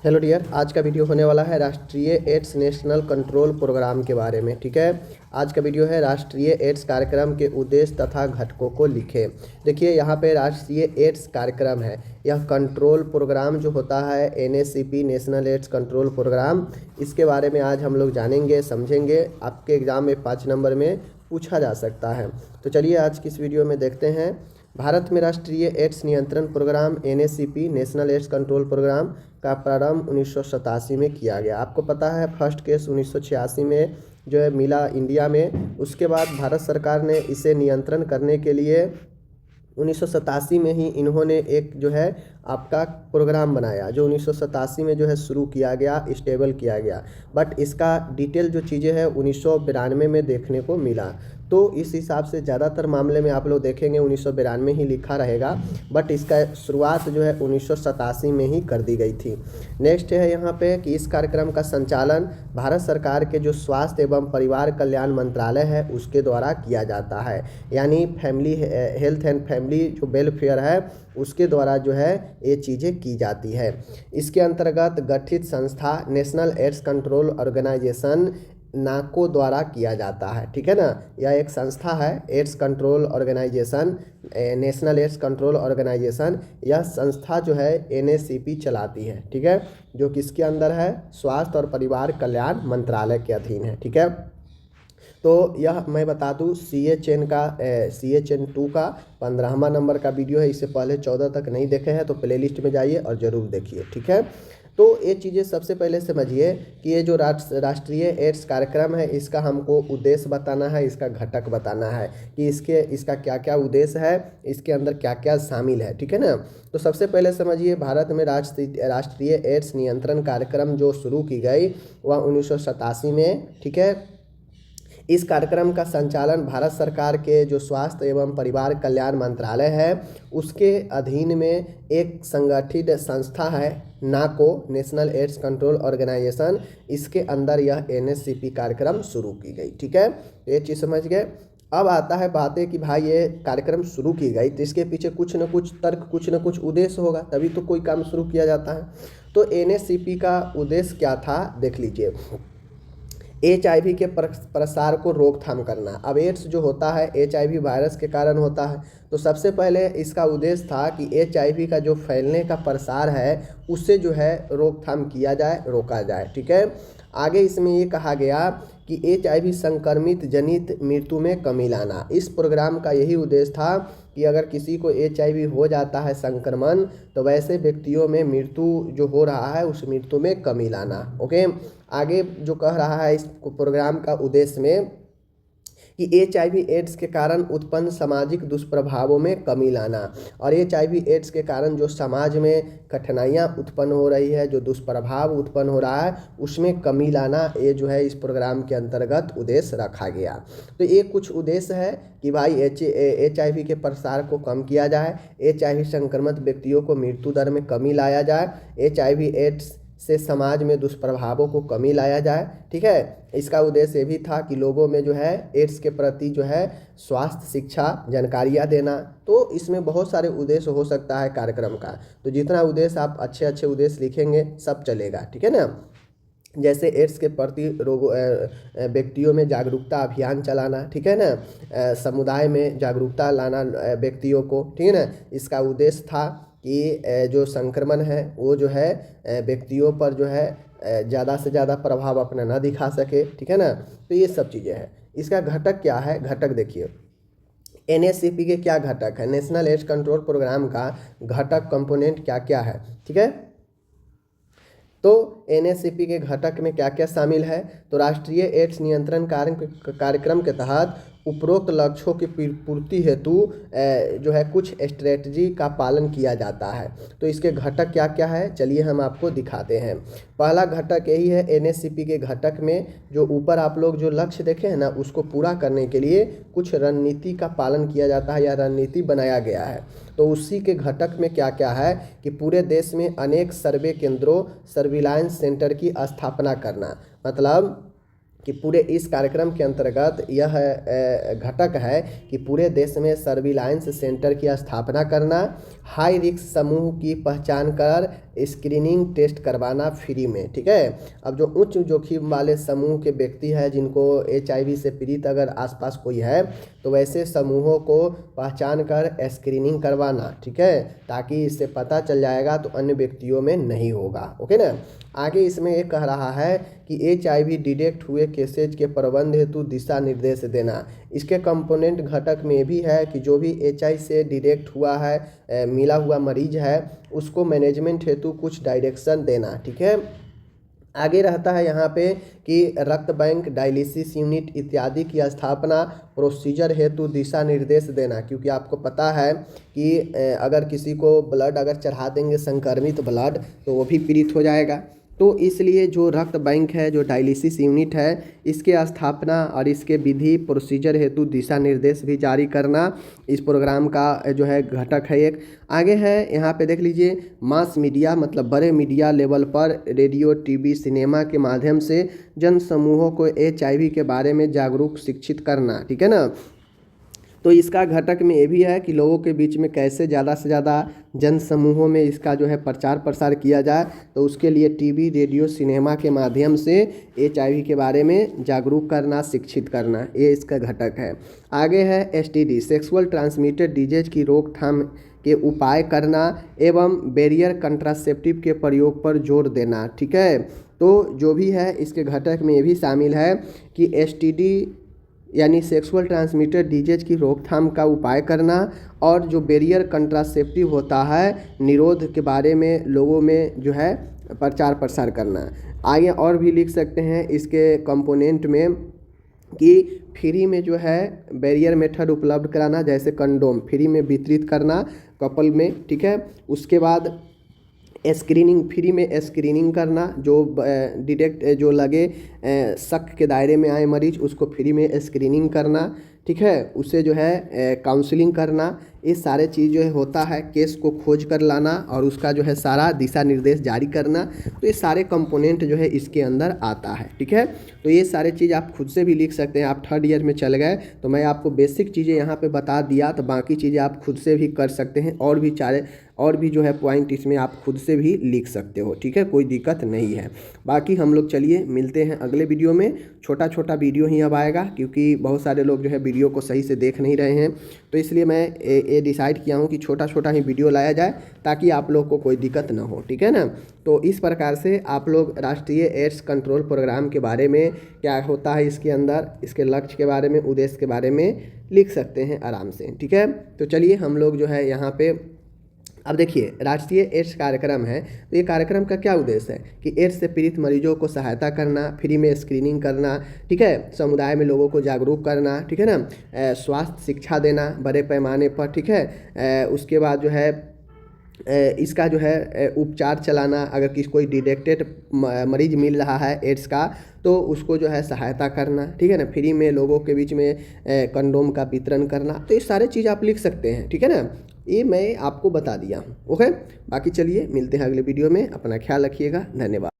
Hello dear, आज का video होने वाला है राष्ट्रीय एड्स नेशनल कंट्रोल प्रोग्राम के बारे में। ठीक है, आज का वीडियो है राष्ट्रीय एड्स कार्यक्रम के उद्देश्य तथा घटकों को लिखे। देखिए यहाँ पे राष्ट्रीय एड्स कार्यक्रम है, यह कंट्रोल प्रोग्राम जो होता है NACP national AIDS control program, इसके बारे में आज हम लोग जानेंगे समझेंगे। आपके एग्ज़ाम में 5 नंबर में पूछा जा सकता है। तो चलिए आज की इस वीडियो में देखते हैं। भारत में राष्ट्रीय एड्स नियंत्रण program NACP national AIDS control program का प्रारंभ 1987 में किया गया। आपको पता है फर्स्ट केस 1986 में जो है मिला इंडिया में। उसके बाद भारत सरकार ने इसे नियंत्रण करने के लिए 1987 में ही इन्होंने एक जो है आपका प्रोग्राम बनाया, जो 1987 में जो है शुरू किया गया, स्टेबल किया गया। बट इसका डिटेल जो चीज़ें हैं 1992 में देखने को मिला। तो इस हिसाब से ज़्यादातर मामले में आप लोग देखेंगे 1992 ही लिखा रहेगा, बट इसका शुरुआत जो है 1987 में ही कर दी गई थी। नेक्स्ट है यहाँ पे कि इस कार्यक्रम का संचालन भारत सरकार के जो स्वास्थ्य एवं परिवार कल्याण मंत्रालय है उसके द्वारा किया जाता है, यानी फैमिली हेल्थ एंड फैमिली जो वेलफेयर है उसके द्वारा जो है ये चीज़ें की जाती है। इसके अंतर्गत गठित संस्था नेशनल एड्स कंट्रोल ऑर्गेनाइजेशन नाको द्वारा किया जाता है। ठीक है ना, यह एक संस्था है AIDS control organization, national AIDS control organization. यह संस्था जो है NACP चलाती है। ठीक है, जो किसके अंदर है, स्वास्थ्य और परिवार कल्याण मंत्रालय के अधीन है। ठीक है, तो यह मैं बता दूं CHN 2 का 15वां नंबर का वीडियो है। इससे पहले 14 तक नहीं देखे हैं तो प्लेलिस्ट में जाइए और ज़रूर देखिए। ठीक है, तो ये चीज़ें सबसे पहले समझिए कि ये जो राष्ट्रीय एड्स कार्यक्रम है इसका हमको उद्देश्य बताना है, इसका घटक बताना है कि इसका क्या क्या उद्देश्य है, इसके अंदर क्या क्या शामिल है। ठीक है ना, तो सबसे पहले समझिए भारत में राष्ट्रीय एड्स नियंत्रण कार्यक्रम जो शुरू की गई वह 1987 में। ठीक है, इस कार्यक्रम का संचालन भारत सरकार के जो स्वास्थ्य एवं परिवार कल्याण मंत्रालय है उसके अधीन में एक संगठित संस्था है नाको, नेशनल एड्स कंट्रोल ऑर्गेनाइजेशन। इसके अंदर यह NACP कार्यक्रम शुरू की गई। ठीक है, ये चीज़ समझ गए। अब आता है बातें कि भाई ये कार्यक्रम शुरू की गई तो इसके पीछे कुछ न कुछ तर्क, कुछ न कुछ उद्देश्य होगा, तभी तो कोई काम शुरू किया जाता है। तो NACP का उद्देश्य क्या था देख लीजिए। HIV के प्रसार को रोकथाम करना। अब एड्स जो होता है HIV वायरस के कारण होता है, तो सबसे पहले इसका उद्देश्य था कि HIV का जो फैलने का प्रसार है उससे जो है रोकथाम किया जाए, रोका जाए। ठीक है, आगे इसमें ये कहा गया कि HIV संक्रमित जनित मृत्यु में कमी लाना। इस प्रोग्राम का यही उद्देश्य था कि अगर किसी को HIV हो जाता है संक्रमण, तो वैसे व्यक्तियों में मृत्यु जो हो रहा है उस मृत्यु में कमी लाना। ओके, आगे जो कह रहा है इस प्रोग्राम का उद्देश्य में कि HIV एड्स के कारण उत्पन्न सामाजिक दुष्प्रभावों में कमी लाना, और HIV एड्स के कारण जो समाज में कठिनाइयाँ उत्पन्न हो रही है, जो दुष्प्रभाव उत्पन्न हो रहा है उसमें कमी लाना, ये जो है इस प्रोग्राम के अंतर्गत उद्देश्य रखा गया। तो ये कुछ उद्देश्य है कि भाई HIV के प्रसार को कम किया जाए, HIV संक्रमित व्यक्तियों को मृत्यु दर में कमी लाया जाए, HIV एड्स से समाज में दुष्प्रभावों को कमी लाया जाए। ठीक है, इसका उद्देश्य ये भी था कि लोगों में जो है एड्स के प्रति जो है स्वास्थ्य शिक्षा जानकारियाँ देना। तो इसमें बहुत सारे उद्देश्य हो सकता है कार्यक्रम का, तो जितना उद्देश्य आप अच्छे अच्छे उद्देश्य लिखेंगे सब चलेगा। ठीक है ना, जैसे एड्स के प्रति व्यक्तियों में जागरूकता अभियान चलाना। ठीक है ना, समुदाय में जागरूकता लाना व्यक्तियों को। ठीक है ना, इसका उद्देश्य था कि जो संक्रमण है वो जो है व्यक्तियों पर जो है ज़्यादा से ज़्यादा प्रभाव अपना ना दिखा सके। ठीक है ना, तो ये सब चीज़ें हैं। इसका घटक क्या है, घटक देखिए NACP के क्या घटक है, नेशनल एड्स कंट्रोल प्रोग्राम का घटक कंपोनेंट क्या क्या है। ठीक है, तो NACP के घटक में क्या क्या शामिल है, तो राष्ट्रीय एड्स नियंत्रण कार्यक्रम के तहत उपरोक्त लक्ष्यों की पूर्ति हेतु जो है कुछ स्ट्रेटजी का पालन किया जाता है। तो इसके घटक क्या क्या है चलिए हम आपको दिखाते हैं। पहला घटक यही है NACP के घटक में जो ऊपर आप लोग जो लक्ष्य देखे हैं ना उसको पूरा करने के लिए कुछ रणनीति का पालन किया जाता है या रणनीति बनाया गया है। तो उसी के घटक में क्या क्या है कि पूरे देश में अनेक सर्वे केंद्रों, सर्विलांस सेंटर की स्थापना करना। मतलब कि पूरे इस कार्यक्रम के अंतर्गत यह घटक है कि पूरे देश में सर्विलांस सेंटर की स्थापना करना, हाई रिस्क समूह की पहचान कर स्क्रीनिंग टेस्ट करवाना फ्री में, ठीक है। अब जो उच्च जोखिम वाले समूह के व्यक्ति हैं जिनको HIV से पीड़ित अगर आसपास कोई है तो वैसे समूहों को पहचान कर स्क्रीनिंग करवाना, ठीक है, ताकि इससे पता चल जाएगा तो अन्य व्यक्तियों में नहीं होगा। ओके ना। आगे इसमें ये कह रहा है कि HIV डिटेक्ट हुए केसेज के प्रबंध हेतु दिशा निर्देश देना। इसके कंपोनेंट घटक में भी है कि जो भी HIV से डिटेक्ट हुआ है, मिला हुआ मरीज है, उसको मैनेजमेंट हेतु कुछ डायरेक्शन देना, ठीक है। आगे रहता है यहाँ पे कि रक्त बैंक, डायलिसिस यूनिट इत्यादि की स्थापना, प्रोसीजर हेतु दिशा निर्देश देना, क्योंकि आपको पता है कि अगर किसी को ब्लड अगर चढ़ा देंगे संक्रमित ब्लड तो वो भी पीड़ित हो जाएगा। तो इसलिए जो रक्त बैंक है, जो डायलिसिस यूनिट है, इसके स्थापना और इसके विधि प्रोसीजर हेतु दिशा निर्देश भी जारी करना इस प्रोग्राम का जो है घटक है एक। आगे है यहाँ पे देख लीजिए, मास मीडिया मतलब बड़े मीडिया लेवल पर रेडियो, टीवी, सिनेमा के माध्यम से जन समूहों को HIV के बारे में जागरूक शिक्षित करना, ठीक है ना। तो इसका घटक में ये भी है कि लोगों के बीच में कैसे ज़्यादा से ज़्यादा जन समूहों में इसका जो है प्रचार प्रसार किया जाए, तो उसके लिए टीवी, रेडियो, सिनेमा के माध्यम से HIV के बारे में जागरूक करना, शिक्षित करना, ये इसका घटक है। आगे है STD सेक्सुअल ट्रांसमिटेड डिजीज की रोकथाम के उपाय करना एवं बैरियर कंट्रासेप्टिव के प्रयोग पर जोर देना, ठीक है। तो जो भी है इसके घटक में ये भी शामिल है कि STD यानी सेक्सुअल ट्रांसमिटेड डिजीज की रोकथाम का उपाय करना और जो बैरियर कंट्रासेप्टिव होता है, निरोध के बारे में लोगों में जो है प्रचार प्रसार करना। आगे और भी लिख सकते हैं इसके कंपोनेंट में कि फ्री में जो है बैरियर मेथड उपलब्ध कराना, जैसे कंडोम फ्री में वितरित करना कपल में, ठीक है। उसके बाद स्क्रीनिंग, फ्री में स्क्रीनिंग करना, जो डिटेक्ट जो लगे शक के दायरे में आए मरीज, उसको फ्री में स्क्रीनिंग करना, ठीक है। उससे जो है काउंसलिंग करना, ये सारे चीज़ जो है होता है, केस को खोज कर लाना और उसका जो है सारा दिशा निर्देश जारी करना। तो ये सारे कंपोनेंट जो है इसके अंदर आता है, ठीक है। तो ये सारे चीज़ आप खुद से भी लिख सकते हैं। आप थर्ड ईयर में चल गए तो मैं आपको बेसिक चीज़ें यहाँ पे बता दिया, तो बाकी चीज़ें आप खुद से भी कर सकते हैं, और भी जो है पॉइंट इसमें आप खुद से भी लिख सकते हो, ठीक है, कोई दिक्कत नहीं है। बाकी हम लोग चलिए मिलते हैं अगले वीडियो में। छोटा छोटा वीडियो ही अब आएगा क्योंकि बहुत सारे लोग जो है वीडियो को सही से देख नहीं रहे हैं, तो इसलिए मैं ये डिसाइड किया हूँ कि छोटा छोटा ही वीडियो लाया जाए ताकि आप लोग को कोई दिक्कत ना हो, ठीक है ना। तो इस प्रकार से आप लोग राष्ट्रीय एड्स कंट्रोल प्रोग्राम के बारे में, क्या होता है इसके अंदर, इसके लक्ष्य के बारे में, उद्देश्य के बारे में लिख सकते हैं आराम से, ठीक है। तो चलिए हम लोग जो है यहाँ पे अब देखिए, राष्ट्रीय एड्स कार्यक्रम है, तो ये कार्यक्रम का क्या उद्देश्य है कि एड्स से पीड़ित मरीजों को सहायता करना, फ्री में स्क्रीनिंग करना, ठीक है, समुदाय में लोगों को जागरूक करना, ठीक है ना, स्वास्थ्य शिक्षा देना बड़े पैमाने पर, ठीक है। उसके बाद जो है इसका जो है उपचार चलाना, अगर किसी कोई डिटेक्टेड मरीज मिल रहा है एड्स का तो उसको जो है सहायता करना, ठीक है ना, फ्री में लोगों के बीच में कंडोम का वितरण करना। तो ये सारे चीज़ आप लिख सकते हैं, ठीक है ना, ये मैं आपको बता दिया हूँ। ओके, बाकी चलिए मिलते हैं अगले वीडियो में, अपना ख्याल रखिएगा, धन्यवाद।